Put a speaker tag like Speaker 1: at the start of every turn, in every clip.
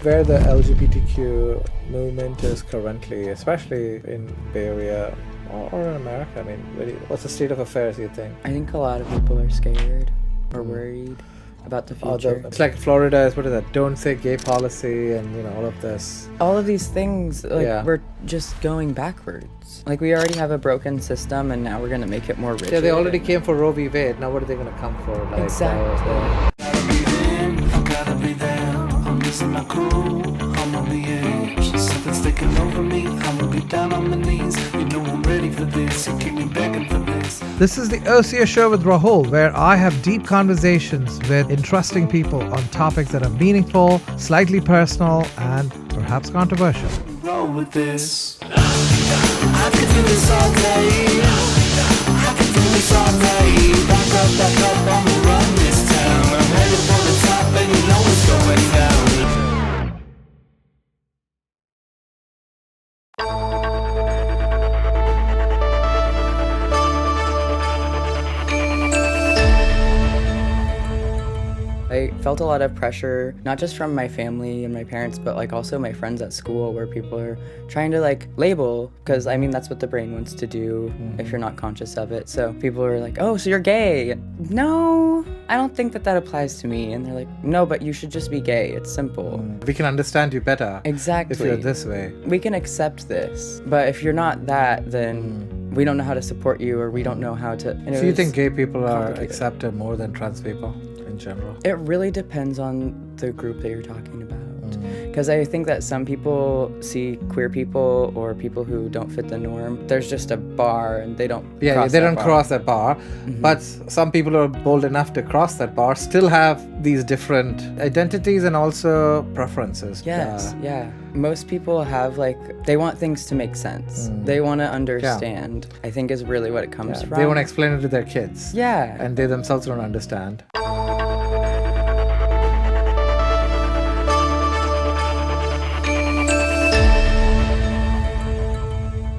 Speaker 1: Where the LGBTQ movement is currently, especially in Bay Area or in America, I mean, what's the state of affairs, you think?
Speaker 2: I think a lot of people are scared or worried about the future.
Speaker 1: It's like Florida is, what is that, don't say gay policy and, all of this.
Speaker 2: All of these things, we're just going backwards. Like, we already have a broken system and now we're going to make it more rigid.
Speaker 1: Yeah, they already came for Roe v. Wade. Now what are they going to come for? Like,
Speaker 2: exactly.
Speaker 3: Gotta be there. I'm losing my cool. I'm on the edge. Something's taking over me. I'm gonna be down on my knees. You know I'm ready for this. You keep me begging for this.
Speaker 4: This is the Ocio Show with Rahul, where I have deep conversations with interesting people on topics that are meaningful, slightly personal, and perhaps controversial.
Speaker 3: Roll with this. I could do this all day. I could do this all day. Back up, I'ma run this town. I'm headed for the top and you know it's going down.
Speaker 2: I felt a lot of pressure, not just from my family and my parents, but also my friends at school, where people are trying to label, because that's what the brain wants to do if you're not conscious of it. So people are like, oh, so you're gay. No, I don't think that applies to me. And they're like, no, but you should just be gay. It's simple.
Speaker 1: We can understand you better.
Speaker 2: Exactly.
Speaker 1: If you're this way.
Speaker 2: We can accept this. But if you're not that, then we don't know how to support you, or we don't know how to...
Speaker 1: So you think gay people are accepted more than trans people in general?
Speaker 2: It really depends on the group that you're talking about. Because I think that some people see queer people or people who don't fit the norm, there's just a bar and they don't
Speaker 1: cross that bar. But some people who are bold enough to cross that bar still have these different identities and also preferences.
Speaker 2: Yes, yeah. Most people have they want things to make sense. They want to understand, I think is really what it comes from.
Speaker 1: They want to explain it to their kids.
Speaker 2: Yeah.
Speaker 1: And they themselves don't understand.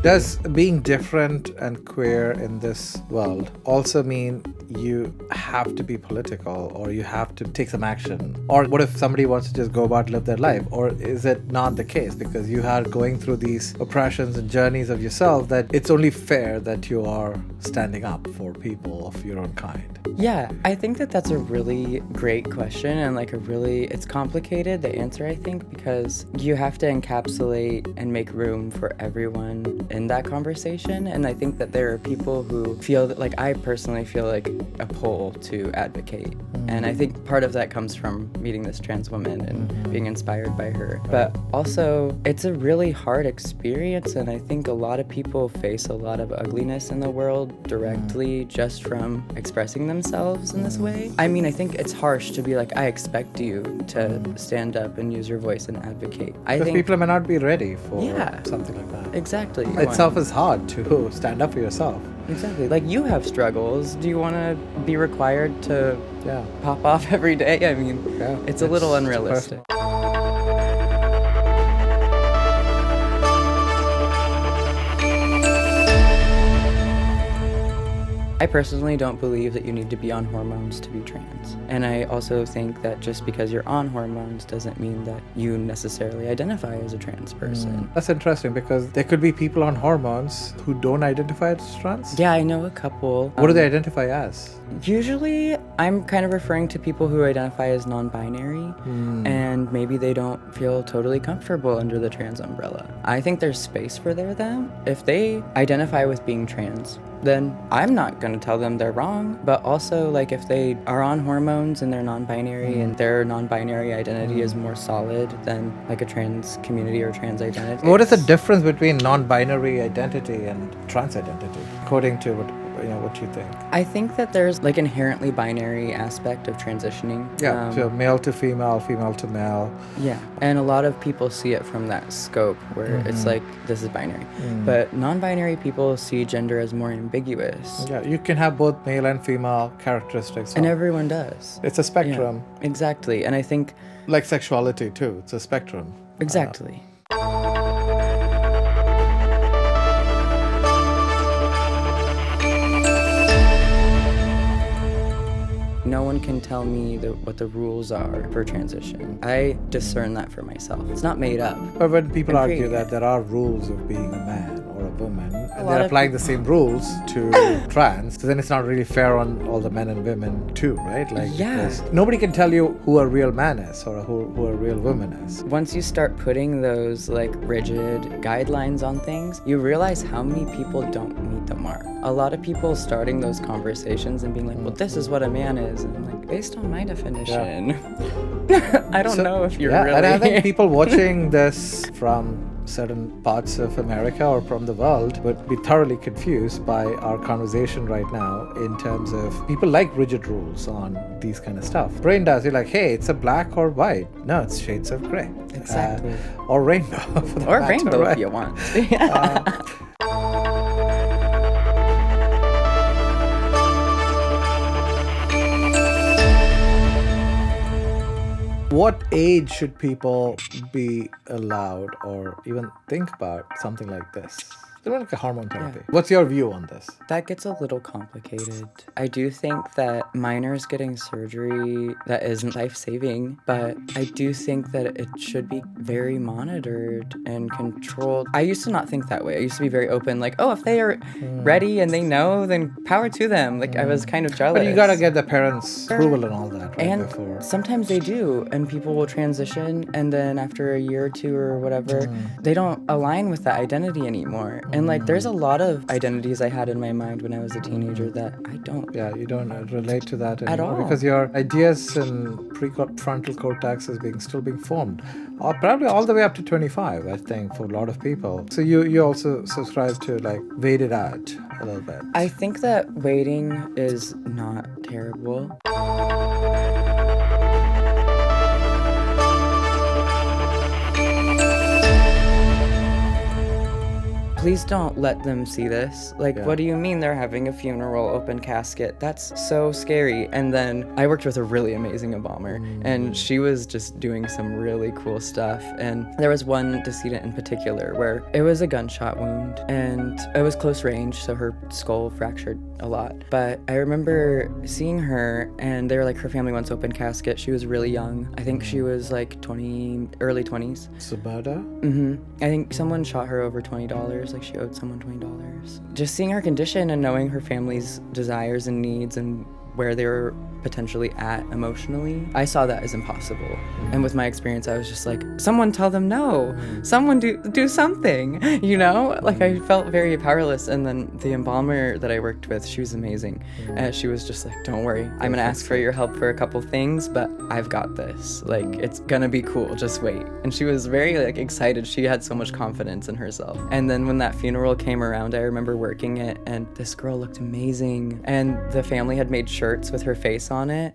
Speaker 1: Does being different and queer in this world also mean you have to be political, or you have to take some action? Or what if somebody wants to just go about live their life? Or is it not the case because you are going through these oppressions and journeys of yourself that it's only fair that you are standing up for people of your own kind?
Speaker 2: Yeah, I think that's a really great question, and it's complicated, the answer, I think, because you have to encapsulate and make room for everyone in that conversation. And I think that there are people who feel that, I personally feel like a pull to advocate. And I think part of that comes from meeting this trans woman and being inspired by her. But also, it's a really hard experience, and I think a lot of people face a lot of ugliness in the world directly just from expressing themselves in this way. I think it's harsh to be I expect you to stand up and use your voice and advocate. I think
Speaker 1: people may not be ready for something like that.
Speaker 2: Exactly.
Speaker 1: Itself is hard to stand up for yourself.
Speaker 2: Exactly. You have struggles. Do you want to be required to pop off every day? It's a little unrealistic. I personally don't believe that you need to be on hormones to be trans. And I also think that just because you're on hormones doesn't mean that you necessarily identify as a trans person.
Speaker 1: That's interesting, because there could be people on hormones who don't identify as trans.
Speaker 2: Yeah, I know a couple.
Speaker 1: What do they identify as?
Speaker 2: Usually, I'm kind of referring to people who identify as non-binary, and maybe they don't feel totally comfortable under the trans umbrella. I think there's space for them. If they identify with being trans, then I'm not going to tell them they're wrong. But also, if they are on hormones and they're non-binary and their non-binary identity is more solid than a trans community or trans identity.
Speaker 1: What is the difference between non-binary identity and trans identity, according to what you think?
Speaker 2: I think that there's inherently binary aspect of transitioning.
Speaker 1: Yeah, so male to female, female to male.
Speaker 2: Yeah, and a lot of people see it from that scope where it's this is binary. But non-binary people see gender as more ambiguous.
Speaker 1: Yeah, you can have both male and female characteristics.
Speaker 2: And everyone does.
Speaker 1: It's a spectrum.
Speaker 2: Yeah, exactly, and I think...
Speaker 1: Like sexuality too, it's a spectrum.
Speaker 2: Exactly. no one can tell me what the rules are for transition. I discern that for myself. It's not made up.
Speaker 1: But when people
Speaker 2: I'm
Speaker 1: argue
Speaker 2: creating
Speaker 1: that
Speaker 2: it.
Speaker 1: there are rules of being a man or a woman, and
Speaker 2: lot
Speaker 1: they're
Speaker 2: of
Speaker 1: applying the same rules to trans, so then it's not really fair on all the men and women too, right? Like,
Speaker 2: Yeah.
Speaker 1: because nobody can tell you who a real man is or who a real woman is.
Speaker 2: Once you start putting those like rigid guidelines on things, you realize how many people don't meet the mark. A lot of people starting those conversations and being like, well, this is what a man is. And I'm like, based on my definition, I don't know if you're really...
Speaker 1: And I think people watching this from certain parts of America or from the world would be thoroughly confused by our conversation right now in terms of people like rigid rules on these kind of stuff. Brain does. You're like, hey, it's a black or white. No, it's shades of gray.
Speaker 2: Exactly.
Speaker 1: Or rainbow. For that
Speaker 2: Or
Speaker 1: matter,
Speaker 2: rainbow
Speaker 1: right?
Speaker 2: if you want.
Speaker 1: What age should people be allowed or even think about something like this? Like a hormone therapy.
Speaker 2: Yeah.
Speaker 1: What's your view on this?
Speaker 2: That gets a little complicated. I do think that minors getting surgery that isn't life-saving, but I do think that it should be very monitored and controlled. I used to not think that way. I used to be very open, like, oh, if they are ready and they know, then power to them. Like, I was kind of jealous.
Speaker 1: But you gotta get the parents' approval and all that, right?
Speaker 2: And
Speaker 1: Before.
Speaker 2: sometimes they do, and people will transition, and then after a year or two or whatever, they don't align with that identity anymore. And like, there's a lot of identities I had in my mind when I was a teenager that I don't.
Speaker 1: Yeah, you don't relate to that anymore
Speaker 2: At all.
Speaker 1: because your ideas and prefrontal cortex is still being formed, probably all the way up to 25, I think, for a lot of people. So you also subscribe to like wait it out a little bit.
Speaker 2: I think that waiting is not terrible. Please don't let them see this. Like,
Speaker 1: Yeah.
Speaker 2: what do you mean they're having a funeral, open casket? That's so scary. And then I worked with a really amazing embalmer, and she was just doing some really cool stuff. And there was one decedent in particular where it was a gunshot wound, and it was close range, so her skull fractured a lot. But I remember seeing her, and they were like, her family wants open casket. She was really young. I think she was like 20, early 20s.
Speaker 1: Sabada?
Speaker 2: I think someone shot her over $20. Like, she owed someone $20. Just seeing her condition and knowing her family's desires and needs and where they were potentially at emotionally, I saw that as impossible. And with my experience, I was just like, someone tell them no. Someone do something, you know? Like, I felt very powerless. And then the embalmer that I worked with, she was amazing. She was just like, don't worry, I'm gonna ask for your help for a couple things, but I've got this. Like, it's gonna be cool, just wait. And she was very like excited. She had so much confidence in herself. And then when that funeral came around, I remember working it, and this girl looked amazing. And the family had made shirts with her face on it.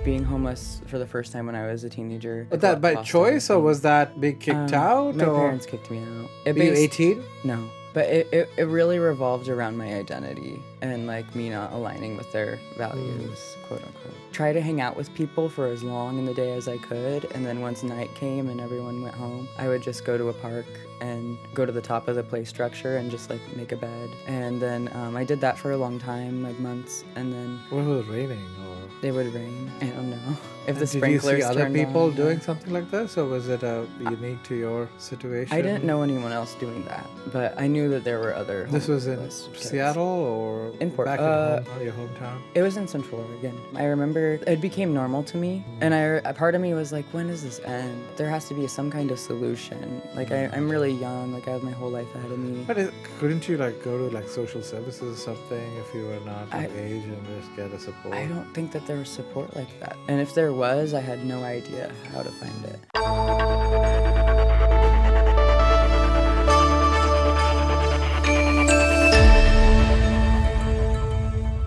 Speaker 2: Being homeless for the first time when I was a teenager.
Speaker 1: But that by choice, or was that being kicked out?
Speaker 2: My
Speaker 1: or
Speaker 2: parents kicked me out.
Speaker 1: were you 18?
Speaker 2: No. But it really revolved around my identity and like me not aligning with their values, quote unquote. Try to hang out with people for as long in the day as I could, and then once night came and everyone went home, I would just go to a park and go to the top of the play structure and just like make a bed. And then I did that for a long time, like months, and then
Speaker 1: What was it raining? Or
Speaker 2: it would rain. I don't know. If the
Speaker 1: did you
Speaker 2: sprinklers
Speaker 1: see other
Speaker 2: turned
Speaker 1: people
Speaker 2: on,
Speaker 1: doing something like this, or was it unique to your situation?
Speaker 2: I didn't know anyone else doing that, but I knew that there were other.
Speaker 1: This was in
Speaker 2: homeless kids.
Speaker 1: Seattle or
Speaker 2: In
Speaker 1: back at home, your hometown?
Speaker 2: It was in Central Oregon. I remember it became normal to me, and a part of me was like, when does this end? There has to be some kind of solution. Like, I'm really young, like I have my whole life ahead of me.
Speaker 1: But couldn't you like go to like social services or something if you were not of age and just get a support?
Speaker 2: I don't think that there was support like that. And if there was, I had no idea how to find it.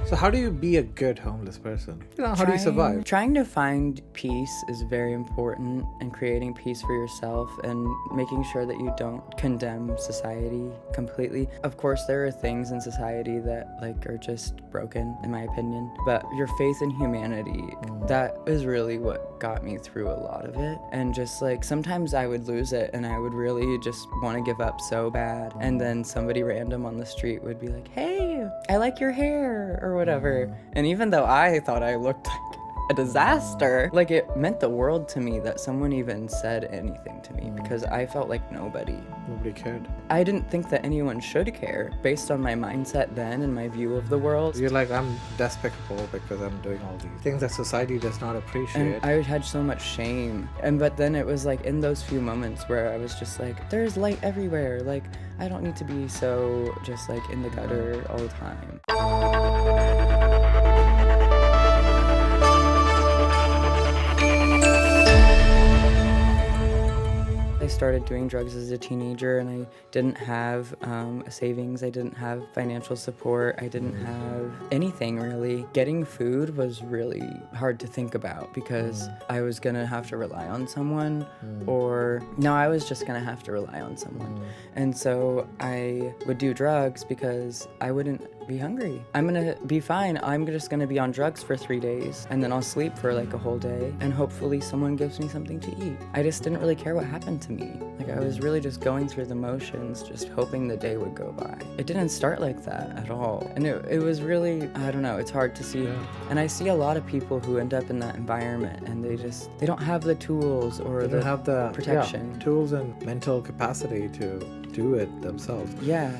Speaker 1: So how do you be a good homeless person? How do you survive?
Speaker 2: Trying to find peace is very important, and creating peace for yourself and making sure that you don't condemn society completely. Of course, there are things in society that like are just broken, in my opinion, but your faith in humanity, that is really what got me through a lot of it. And just like sometimes I would lose it and I would really just want to give up so bad, and then somebody random on the street would be like, hey, I like your hair or whatever. And even though I thought I looked like a disaster, like it meant the world to me that someone even said anything to me, because I felt like nobody
Speaker 1: cared.
Speaker 2: I didn't think that anyone should care based on my mindset then and my view of the world.
Speaker 1: You're like, I'm despicable because I'm doing all these things that society does not appreciate.
Speaker 2: And I had so much shame. But then it was like in those few moments where I was just like, there's light everywhere. Like, I don't need to be so just like in the gutter all the time. I started doing drugs as a teenager, and I didn't have a savings. I didn't have financial support. I didn't have anything really. Getting food was really hard to think about because I was gonna have to rely on someone, or no, I was just gonna have to rely on someone. And so I would do drugs because I wouldn't be hungry. I'm gonna be fine. I'm just gonna be on drugs for 3 days, and then I'll sleep for like a whole day, and hopefully someone gives me something to eat. I just didn't really care what happened to me. Like I was really just going through the motions, just hoping the day would go by. It didn't start like that at all. And it was really, I don't know, it's hard to see. And I see a lot of people who end up in that environment, and they don't have the tools or
Speaker 1: They don't have the
Speaker 2: protection.
Speaker 1: tools and mental capacity to do it themselves.
Speaker 2: Yeah.